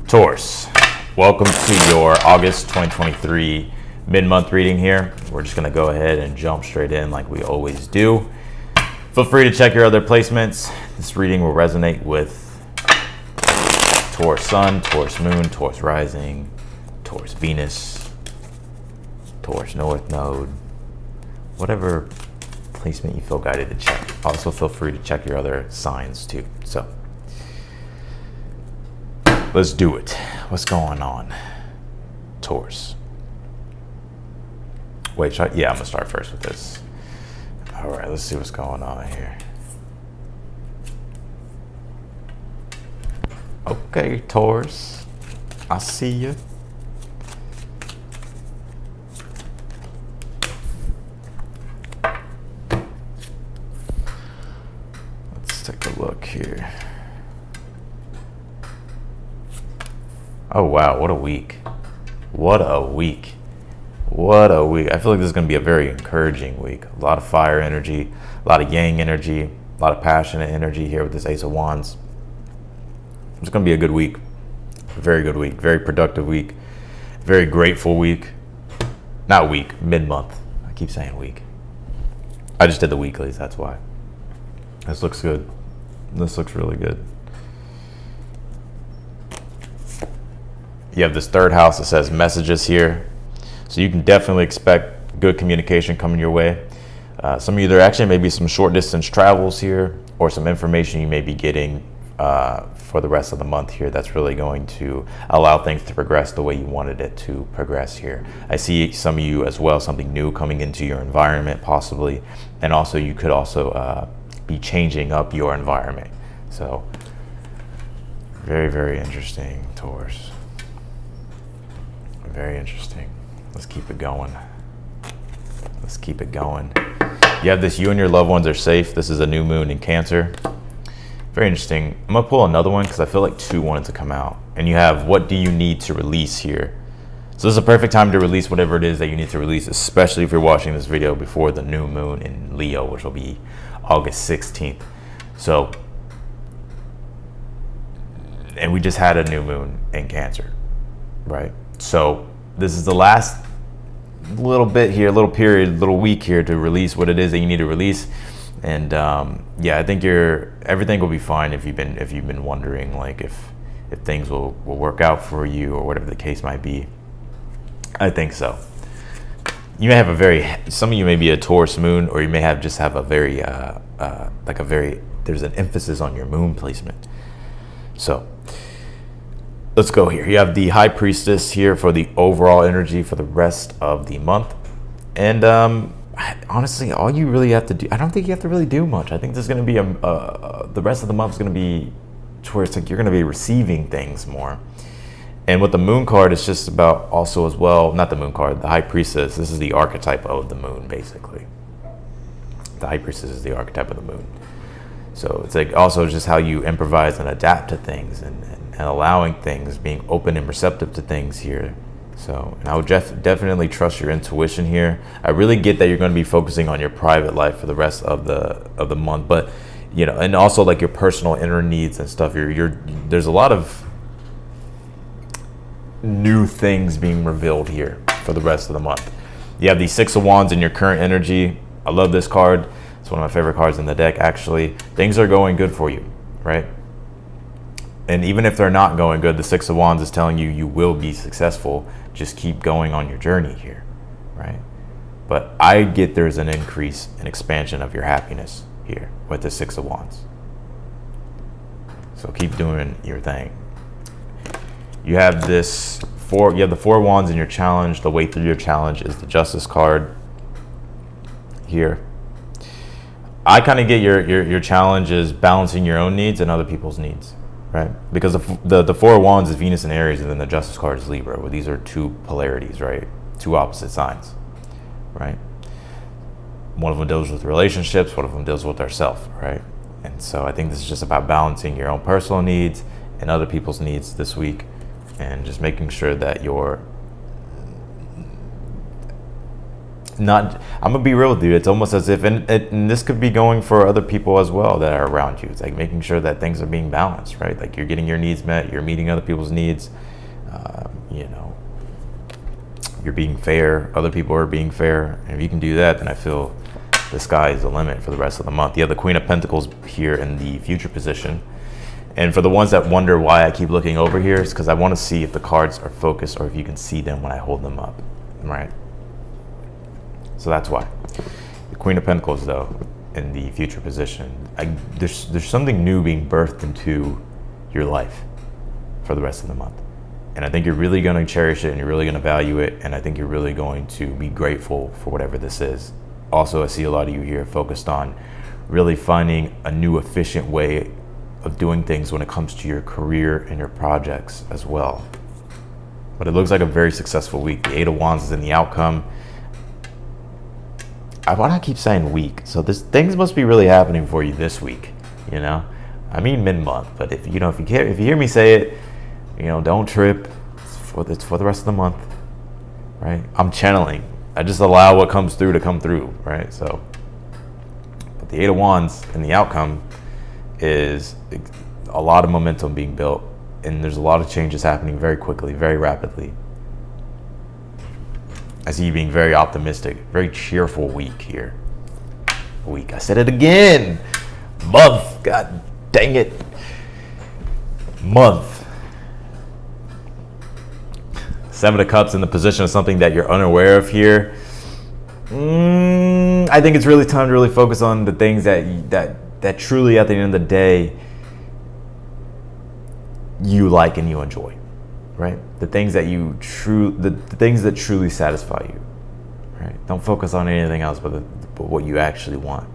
Taurus, welcome to your August 2023 mid-month reading here. We're just going to go ahead and jump straight in like we always do. Feel free to check your other placements. This reading will resonate with Taurus Sun, Taurus Moon, Taurus Rising, Taurus Venus, Taurus North Node, whatever placement you feel guided to check. Also feel free to check your other signs too. So let's do it. What's going on, Taurus? Wait, yeah, I'm gonna start first with this. All right, let's see what's going on here. Okay, Taurus, I see you. Let's take a look here. Oh wow, what a week. What a week. What a week. I feel like this is going to be a very encouraging week. A lot of fire energy, a lot of yang energy, a lot of passionate energy here with this Ace of Wands. It's going to be a good week. A very good week. Very productive week. Very grateful week. Not week, mid-month. I keep saying week. I just did the weeklies, that's why. This looks good. This looks really good. You have this third house that says messages here. So you can definitely expect good communication coming your way. Some of you, there actually may be some short distance travels here or some information you may be getting for the rest of the month here that's really going to allow things to progress the way you wanted it to progress here. I see some of you as well, something new coming into your environment possibly. And also you could also be changing up your environment. So very, very interesting, Taurus. Very interesting. Let's keep it going. Let's keep it going. You have this, you and your loved ones are safe. This is a new moon in Cancer. Very interesting. I'm gonna pull another one because I feel like two wanted to come out. And you have, what do you need to release here? So this is a perfect time to release whatever it is that you need to release, especially if you're watching this video before the new moon in Leo, which will be August 16th. So, and we just had a new moon in Cancer, right? So this is the last little bit here, little period, little week here to release what it is that you need to release. And yeah, I think everything will be fine if you've been wondering like if things will work out for you or whatever the case might be. I think so. You may have some of you may be a Taurus moon, or you may have a very there's an emphasis on your moon placement. So let's go here. You have the High Priestess here for the overall energy for the rest of the month. And honestly, all you really have to do, I don't think you have to really do much. I think there's going to be the rest of the month is going to be to where it's like you're going to be receiving things more. And with the Moon card, it's just about also as well, not the Moon card, the High Priestess. This is the archetype of the moon, basically. The High Priestess is the archetype of the moon. So it's like also just how you improvise and adapt to things and allowing things, being open and receptive to things here. So, and I would definitely trust your intuition here. I really get that you're going to be focusing on your private life for the rest of the month, but you know, and also like your personal inner needs and stuff. There's a lot of new things being revealed here for the rest of the month. You have the Six of Wands in your current energy. I love this card. It's one of my favorite cards in the deck, actually. Things are going good for you, right? And even if they're not going good, the Six of Wands is telling you you will be successful. Just keep going on your journey here, right? But I get there's an increase and expansion of your happiness here with the Six of Wands. So keep doing your thing. You have the Four of Wands in your challenge. The way through your challenge is the Justice card here. I kind of get your challenge is balancing your own needs and other people's needs, right? Because the Four of Wands is Venus and Aries, and then the Justice card is Libra. Well, these are two polarities, right? Two opposite signs, right? One of them deals with relationships, one of them deals with ourself, right? And so I think this is just about balancing your own personal needs and other people's needs this week, and just making sure that you're not, I'm gonna be real with you, it's almost as if, and this could be going for other people as well that are around you. It's like making sure that things are being balanced, right? Like you're getting your needs met, you're meeting other people's needs, you know, you're being fair, other people are being fair. And if you can do that, then I feel the sky is the limit for the rest of the month. You have the Queen of Pentacles here in the future position. And for the ones that wonder why I keep looking over here, it's because I want to see if the cards are focused or if you can see them when I hold them up, right? So that's why. The Queen of Pentacles, though, in the future position, there's something new being birthed into your life for the rest of the month. And I think you're really going to cherish it and you're really going to value it. And I think you're really going to be grateful for whatever this is. Also, I see a lot of you here focused on really finding a new efficient way of doing things when it comes to your career and your projects as well. But it looks like a very successful week. The Eight of Wands is in the outcome. I want to keep saying week. So things must be really happening for you this week, you know? I mean mid-month, but if you hear me say it, you know, don't trip. It's for the rest of the month, right? I'm channeling. I just allow what comes through to come through, right? So, but the Eight of Wands in the outcome is a lot of momentum being built, and there's a lot of changes happening very quickly, very rapidly. I see you being very optimistic, very cheerful week here. Week. I said it again. Month. God dang it. Month. Seven of Cups in the position of something that you're unaware of here. I think it's really time to really focus on the things that truly, at the end of the day, you like and you enjoy, right? The things that the things that truly satisfy you, right? Don't focus on anything else but what you actually want.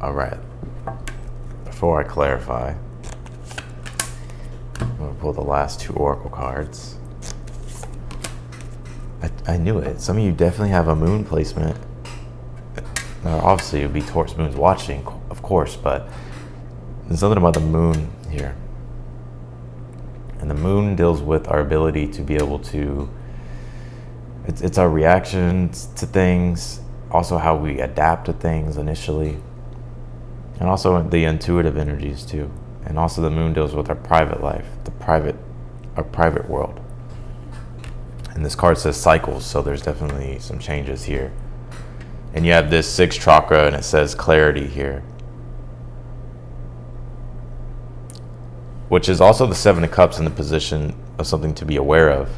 All right. Before I clarify, I'm going to pull the last two Oracle cards. I knew it. Some of you definitely have a moon placement. Now, obviously, it would be Taurus moons watching, of course, but there's something about the moon here. And the moon deals with our ability to be able to, it's our reactions to things, also how we adapt to things initially. And also the intuitive energies too. And also the moon deals with our private life, our private world. And this card says cycles, so there's definitely some changes here. And you have this sixth chakra and it says clarity here. Which is also the Seven of Cups in the position of something to be aware of.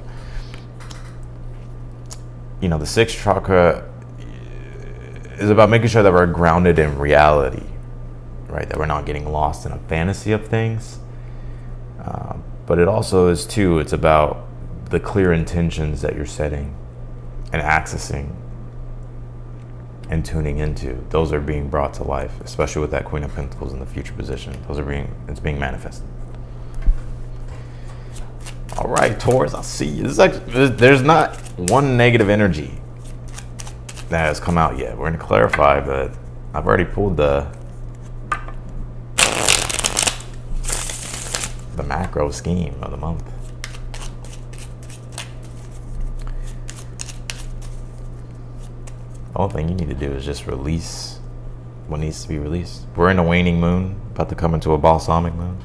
You know, the sixth chakra is about making sure that we're grounded in reality. Right, that we're not getting lost in a fantasy of things. But it also is too, it's about the clear intentions that you're setting and accessing and tuning into. Those are being brought to life, especially with that Queen of Pentacles in the future position. It's being manifested. All right, Taurus, I see you. There's not one negative energy that has come out yet. We're going to clarify, but I've already pulled the macro scheme of the month. The only thing you need to do is just release what needs to be released. We're in a waning moon, about to come into a balsamic moon,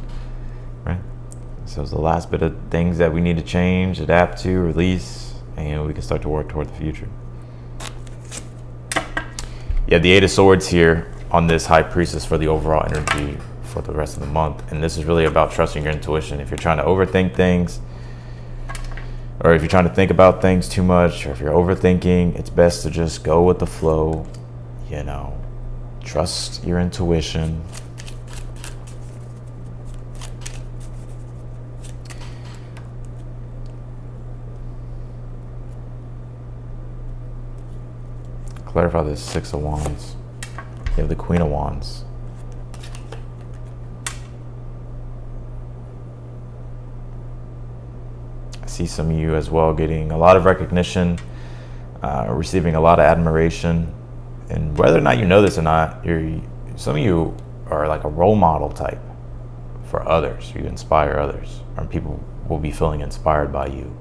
right? So it's the last bit of things that we need to change, adapt to, release, and we can start to work toward the future. You have the Eight of Swords here on this High Priestess for the overall energy for the rest of the month. And this is really about trusting your intuition. If you're trying to overthink things, or if you're trying to think about things too much, or if you're overthinking, it's best to just go with the flow, you know, trust your intuition. Clarify this Six of Wands. You have the Queen of Wands. See some of you as well getting a lot of recognition, receiving a lot of admiration, and whether or not you know this or not, some of you are like a role model type for others. You inspire others, or people will be feeling inspired by you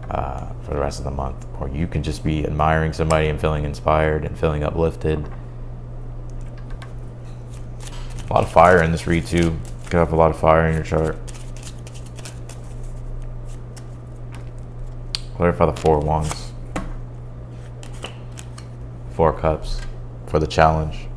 for the rest of the month. Or you can just be admiring somebody and feeling inspired and feeling uplifted. A lot of fire in this read too. Could have a lot of fire in your chart. Clarify the 4 of Wands. 4 of Cups for the challenge.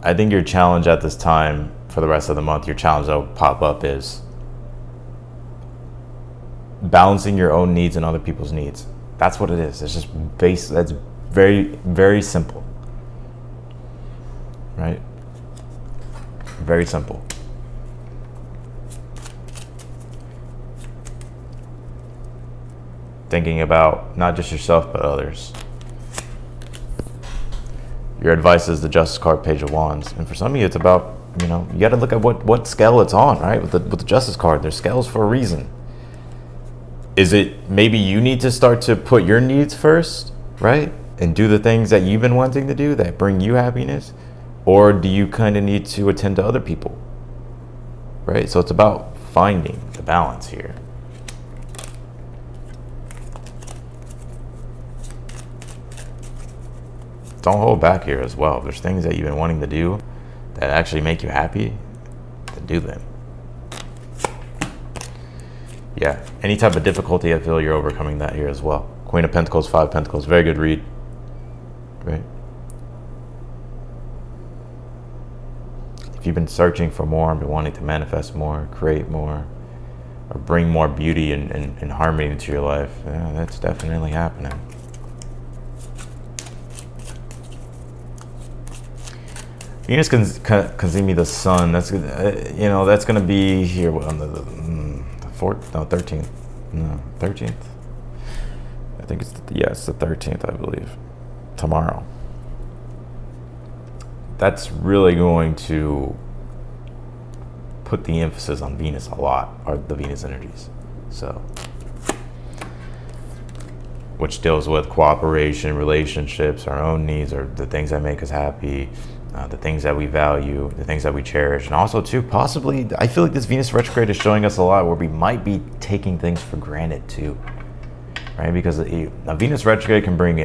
I think your challenge at this time for the rest of the month, your challenge that will pop up is balancing your own needs and other people's needs. That's what it is. It's just that's very, very simple. Right? Very simple. Thinking about not just yourself, but others. Your advice is the Justice card, Page of Wands. And for some of you, it's about, you got to look at what scale it's on, right? With the Justice card, there's scales for a reason. Is it maybe you need to start to put your needs first, right? And do the things that you've been wanting to do that bring you happiness? Or do you kind of need to attend to other people, right? So it's about finding the balance here. Don't hold back here as well. If there's things that you've been wanting to do that actually make you happy, then do them. Yeah, any type of difficulty, I feel you're overcoming that here as well. Queen of Pentacles, 5 of Pentacles, very good read. Right? If you've been searching for more and been wanting to manifest more, create more, or bring more beauty and harmony into your life, yeah, that's definitely happening. Venus conjunct the Sun. That's that's going to be here on the 4th, no 13th, no 13th. I think it's it's the 13th, I believe. Tomorrow. That's really going to put the emphasis on Venus a lot, or the Venus energies. So, which deals with cooperation, relationships, our own needs, or the things that make us happy. The things that we value, the things that we cherish, and also too, possibly, I feel like this Venus retrograde is showing us a lot where we might be taking things for granted too, right? Because a Venus retrograde can bring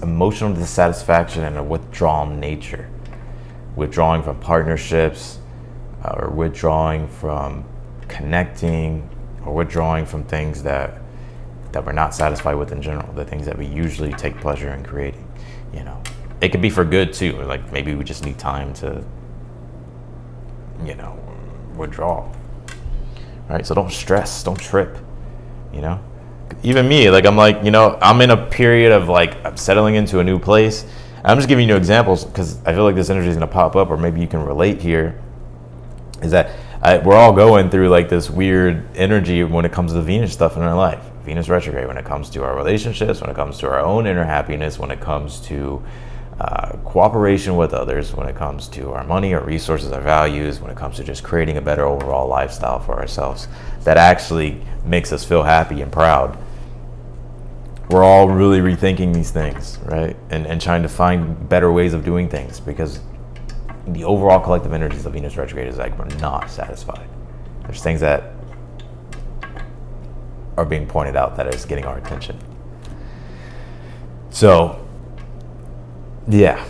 emotional dissatisfaction and a withdrawn nature, withdrawing from partnerships, or withdrawing from connecting, or withdrawing from things that we're not satisfied with in general, the things that we usually take pleasure in creating, It could be for good too. Like maybe we just need time to, withdraw. Right? So don't stress, don't trip, Even me, I'm in a period of I'm settling into a new place. I'm just giving you examples because I feel like this energy is going to pop up, or maybe you can relate here. Is that we're all going through this weird energy when it comes to the Venus stuff in our life. Venus retrograde when it comes to our relationships, when it comes to our own inner happiness, when it comes to cooperation with others, when it comes to our money, our resources, our values, when it comes to just creating a better overall lifestyle for ourselves that actually makes us feel happy and proud. We're all really rethinking these things, right? And trying to find better ways of doing things, because the overall collective energies of Venus retrograde is we're not satisfied. There's things that are being pointed out that is getting our attention. So, yeah.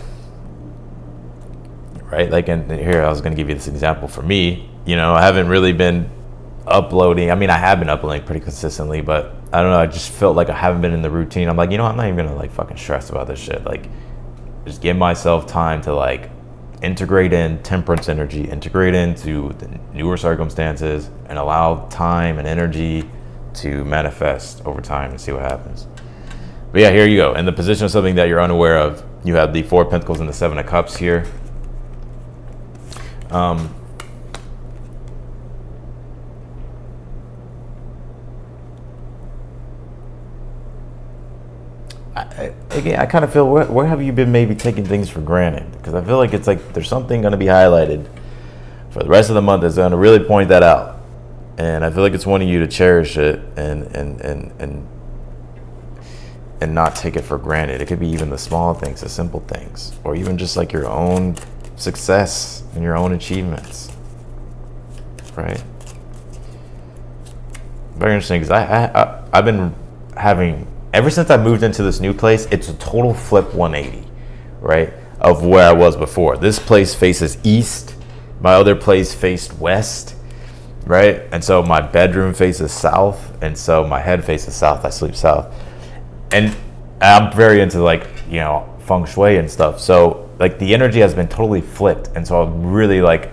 Right? And here I was going to give you this example for me. I haven't really been uploading. I mean, I have been uploading pretty consistently, but I don't know. I just felt like I haven't been in the routine. I'm I'm not even going to fucking stress about this shit. Just give myself time to integrate in temperance energy, integrate into the newer circumstances, and allow time and energy to manifest over time and see what happens. But yeah, here you go. In the position of something that you're unaware of, you have the 4 of Pentacles and the 7 of Cups here. I kind of feel, where have you been maybe taking things for granted? Because I feel like it's there's something going to be highlighted for the rest of the month that's going to really point that out. And I feel like it's wanting you to cherish it and and not take it for granted. It could be even the small things, the simple things, or even just like your own success and your own achievements, right? Very interesting, because I've been having, ever since I moved into this new place, it's a total flip 180, right, of where I was before. This place faces east, my other place faced west, right? And so my bedroom faces south, and so my head faces south. I sleep south. And I'm very into, like, you know, feng shui and stuff. So like the energy has been totally flipped, and so I'm really like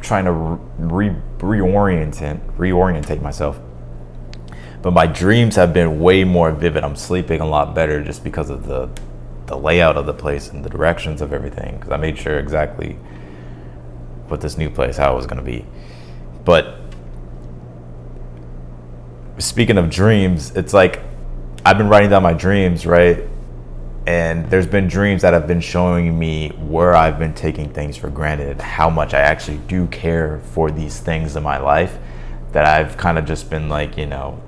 trying to reorientate myself. But my dreams have been way more vivid. I'm sleeping a lot better just because of the layout of the place and the directions of everything, because I made sure exactly what this new place, how it was going to be. But speaking of dreams, it's like I've been writing down my dreams, right? And there's been dreams that have been showing me where I've been taking things for granted, how much I actually do care for these things in my life, that I've kind of just been like, you know,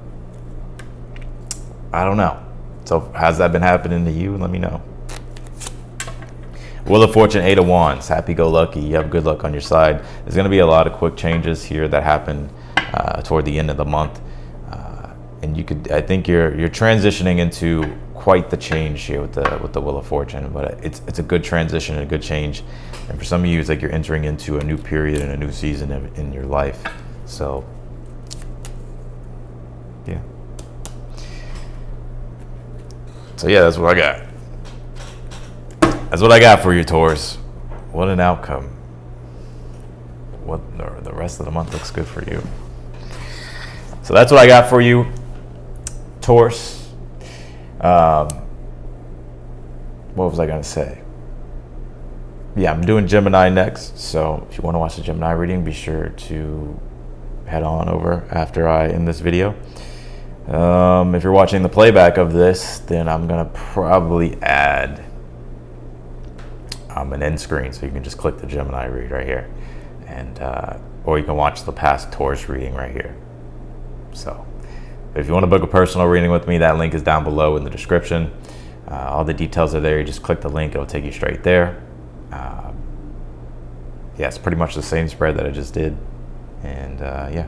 I don't know. So has that been happening to you? Let me know. Wheel of Fortune, 8 of Wands, happy-go-lucky. You have good luck on your side. There's going to be a lot of quick changes here that happen toward the end of the month, and I think you're transitioning into quite the change here with the Wheel of Fortune. But it's a good transition and a good change, and for some of you, it's like you're entering into a new period and a new season in your life. So yeah. So yeah, that's what I got. That's what I got for you, Taurus. What an outcome. What the rest of the month looks good for you. So that's what I got for you, Taurus. What was I going to say? Yeah, I'm doing Gemini next. So if you want to watch the Gemini reading, be sure to head on over after I end this video. If you're watching the playback of this, then I'm going to probably add an end screen, so you can just click the Gemini read right here, and or you can watch the past Taurus reading right here. So if you want to book a personal reading with me, that link is down below in the description. All the details are there. You just click the link, it'll take you straight there. Yeah, it's pretty much the same spread that I just did, and yeah.